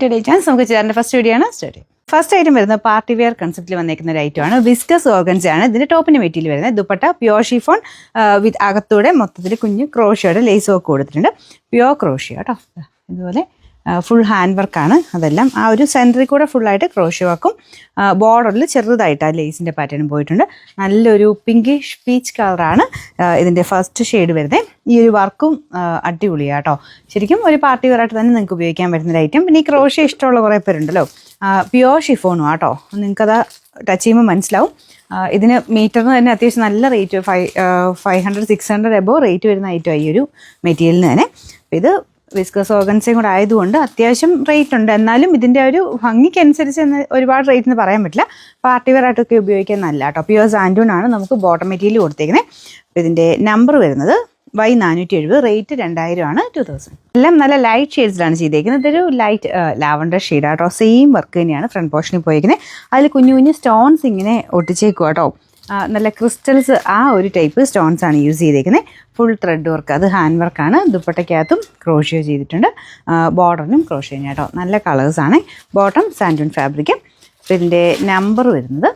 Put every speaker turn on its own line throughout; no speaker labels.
To chance. നമുക്ക് ചേർന്ന first video ആണ് സ്റ്റാർട്ട്. ഫസ്റ്റ് ഐറ്റം വരുന്നത് പാർട്ടി വെയർ കൺസെപ്റ്റിൽ വന്നിരിക്കുന്ന ഒരു ഐറ്റം ആണ്. വിസ്കസ് ഓർഗൻസ ആണ് ഇതിന്റെ ടോപ്പിന് മെറ്റീരിയൽ വരുന്നത്. ദുപ്പട്ട പ്യോർ ഷിഫോൺ വിത്ത് അകത്തൂടെ മൊത്തത്തിൽ കുഞ്ഞ് ക്രോഷ്യയുടെ ലേസ് വർക്ക് കൊടുത്തിട്ടുണ്ട്. പ്യോർ ക്രോഷ്യ കേട്ടോ. ഇതുപോലെ ഫുൾ ഹാൻഡ് വർക്കാണ്. അതെല്ലാം ആ ഒരു സെൻറ്ററിൽ കൂടെ ഫുള്ളായിട്ട് ക്രോഷ്യ വർക്കും ബോർഡറിൽ ചെറുതായിട്ട് ആ ലേസിൻ്റെ പാറ്റേൺ പോയിട്ടുണ്ട്. നല്ലൊരു പിങ്കിഷ് പീച്ച് കളറാണ് ഇതിൻ്റെ ഫസ്റ്റ് ഷെയ്ഡ് വരുന്നത്. ഈ ഒരു വർക്കും അടിപൊളിയാണ് കേട്ടോ. ശരിക്കും ഒരു പാർട്ടി വെയറായിട്ട് തന്നെ നിങ്ങൾക്ക് ഉപയോഗിക്കാൻ പറ്റുന്നൊരു ഐറ്റം. പിന്നെ ഈ ക്രോഷ്യ ഇഷ്ടമുള്ള കുറേ പേരുണ്ടല്ലോ. പ്യോർ ഷിഫോണും ആട്ടോ. നിങ്ങൾക്കത് ടച്ച് ചെയ്യുമ്പോൾ മനസ്സിലാവും. ഇതിന് മീറ്ററിന് തന്നെ അത്യാവശ്യം നല്ല റേറ്റ് 500-600 എബോ റേറ്റ് വരുന്ന ഐറ്റം ഈ ഒരു മെറ്റീരിയലിന് തന്നെ. ഇത് വിസ്കസ് ഓർഗൻസയും കൂടെ ആയതുകൊണ്ട് അത്യാവശ്യം റേറ്റ് ഉണ്ട്. എന്നാലും ഇതിൻ്റെ ഒരു ഭംഗിക്കനുസരിച്ച് ഒരുപാട് റേറ്റ് എന്ന് പറയാൻ പറ്റില്ല. പാർട്ടി വെയർ ആയിട്ടൊക്കെ ഉപയോഗിക്കാൻ നല്ല കേട്ടോ. പ്യോർ സാൻഡൂൺ ആണ് നമുക്ക് ബോട്ടം മെറ്റീരിയൽ കൊടുത്തേക്കുന്നത്. അപ്പോൾ ഇതിൻ്റെ നമ്പർ വരുന്നത് Y470, റേറ്റ് 2000 ആണ്. 2000. എല്ലാം നല്ല ലൈറ്റ് ഷെയ്ഡ്സിലാണ് ചെയ്തേക്കുന്നത്. ഇതൊരു ലൈറ്റ് ലാവൻഡർ ഷെയ്ഡ് ആട്ടോ. സെയിം വർക്ക് തന്നെയാണ് ഫ്രണ്ട് പോർഷനിൽ പോയിരിക്കുന്നത്. അതിൽ കുഞ്ഞു കുഞ്ഞു സ്റ്റോൺസ് ഇങ്ങനെ ഒട്ടിച്ചേക്കുക കേട്ടോ. നല്ല ക്രിസ്റ്റൽസ് ആ ഒരു ടൈപ്പ് സ്റ്റോൺസ് ആണ് യൂസ് ചെയ്തേക്കുന്നത്. ഫുൾ ത്രെഡ് വർക്ക്, അത് ഹാൻഡ് വർക്കാണ്. ദുപ്പട്ടയ്ക്കകത്തും ക്രോഷ്യ ചെയ്തിട്ടുണ്ട്. ബോർഡറിനും ക്രോഷ്യ തന്നെ കേട്ടോ. നല്ല കളേഴ്സാണ്. ബോട്ടം സാൻഡൂൺ ഫാബ്രിക്. അപ്പോൾ ഇതിൻ്റെ നമ്പർ വരുന്നത്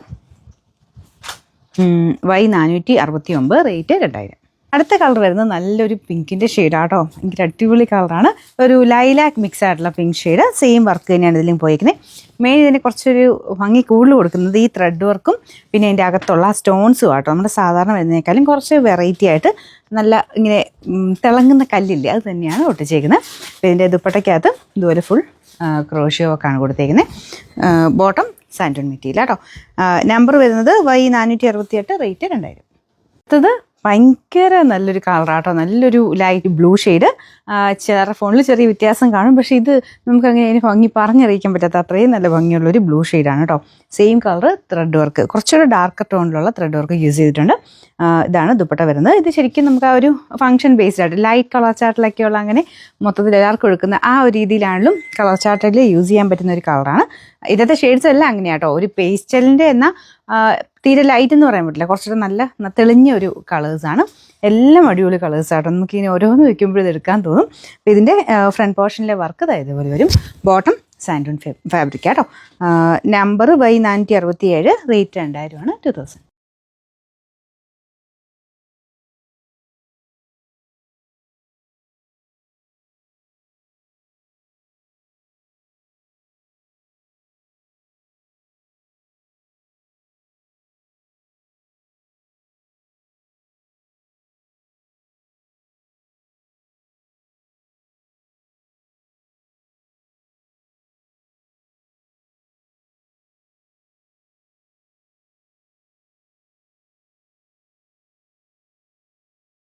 Y469, റേറ്റ് 2000. അടുത്ത കളർ വരുന്നത് നല്ലൊരു പിങ്കിൻ്റെ ഷെയ്ഡാട്ടോ. എനിക്ക് അടിപൊളി കളറാണ്. ഒരു ലൈലാക്ക് മിക്സ് ആയിട്ടുള്ള പിങ്ക് ഷെയ്ഡ്. സെയിം വർക്ക് തന്നെയാണ് ഇതിലും പോയിരിക്കുന്നത്. മെയിൻ ഇതിന് കുറച്ചൊരു ഭംഗി കൂടുതൽ കൊടുക്കുന്നത് ഈ ത്രെഡ് വർക്കും പിന്നെ അതിൻ്റെ അകത്തുള്ള സ്റ്റോൺസും ആട്ടോ. നമ്മുടെ സാധാരണ വരുന്നതിനേക്കാളും കുറച്ച് വെറൈറ്റി ആയിട്ട് നല്ല ഇങ്ങനെ തിളങ്ങുന്ന കല്ലില്ലേ, അത് തന്നെയാണ് ഒട്ടിച്ചേക്കുന്നത്. അപ്പോൾ ഇതിൻ്റെ ദുപ്പട്ടയ്ക്കകത്ത് ഇതുപോലെ ഫുൾ ക്രോഷ്യ വർക്കാണ് കൊടുത്തേക്കുന്നത്. ബോട്ടം സാൻഡൂൺ മെറ്റീരിയൽ കേട്ടോ. നമ്പർ വരുന്നത് Y468, റേറ്റ് 2000. അടുത്തത് ഭയങ്കര നല്ലൊരു കളറാട്ടോ. നല്ലൊരു ലൈറ്റ് ബ്ലൂ ഷെയ്ഡ്. ഫോണിൽ ചെറിയ വ്യത്യാസം കാണും, പക്ഷേ ഇത് നമുക്കങ്ങനെ അതിന് ഭംഗി പറഞ്ഞറിയിക്കാൻ പറ്റാത്ത അത്രയും നല്ല ഭംഗിയുള്ളൊരു ബ്ലൂ ഷെയ്ഡാണ് കേട്ടോ. സെയിം കളർ ത്രെഡ് വർക്ക്, കുറച്ചുകൂടെ ഡാർക്കർ ടോണിലുള്ള ത്രെഡ് വർക്ക് യൂസ് ചെയ്തിട്ടുണ്ട്. ഇതാണ് ദുപ്പട്ട വരുന്നത്. ഇത് ശരിക്കും നമുക്ക് ആ ഒരു ഫംഗ്ഷൻ ബേസ്ഡ് ആയിട്ട് ലൈറ്റ് കളർ ചാർട്ടിലൊക്കെയുള്ള അങ്ങനെ മൊത്തത്തിൽ എല്ലാവർക്കും എടുക്കുന്ന ആ ഒരു രീതിയിലാണെങ്കിലും കളർ ചാർട്ടിൽ യൂസ് ചെയ്യാൻ പറ്റുന്ന ഒരു കളറാണ്. ഇന്നത്തെ ഷെയ്ഡ്സ് എല്ലാം അങ്ങനെയാട്ടോ. ഒരു പേസ്റ്റലിൻ്റെ എന്ന തീരെ ലൈറ്റ് എന്ന് പറയാൻ പറ്റില്ല, കുറച്ചുകൂടെ നല്ല തെളിഞ്ഞ ഒരു കളേഴ്സാണ്. എല്ലാം അടിപൊളി കളേഴ്സാട്ടോ. നമുക്ക് ഇനി ഓരോന്ന് വയ്ക്കുമ്പോൾ ഇത് എടുക്കാൻ തോന്നും. അപ്പോൾ ഇതിൻ്റെ ഫ്രണ്ട് പോർഷനിലെ വർക്ക് ഇതേപോലെ വരും. ബോട്ടം സാൻഡൂൺ ഫാബ്രിക് കേട്ടോ. നമ്പർ Y467, റേറ്റ് 2000 ആണ്. 2000.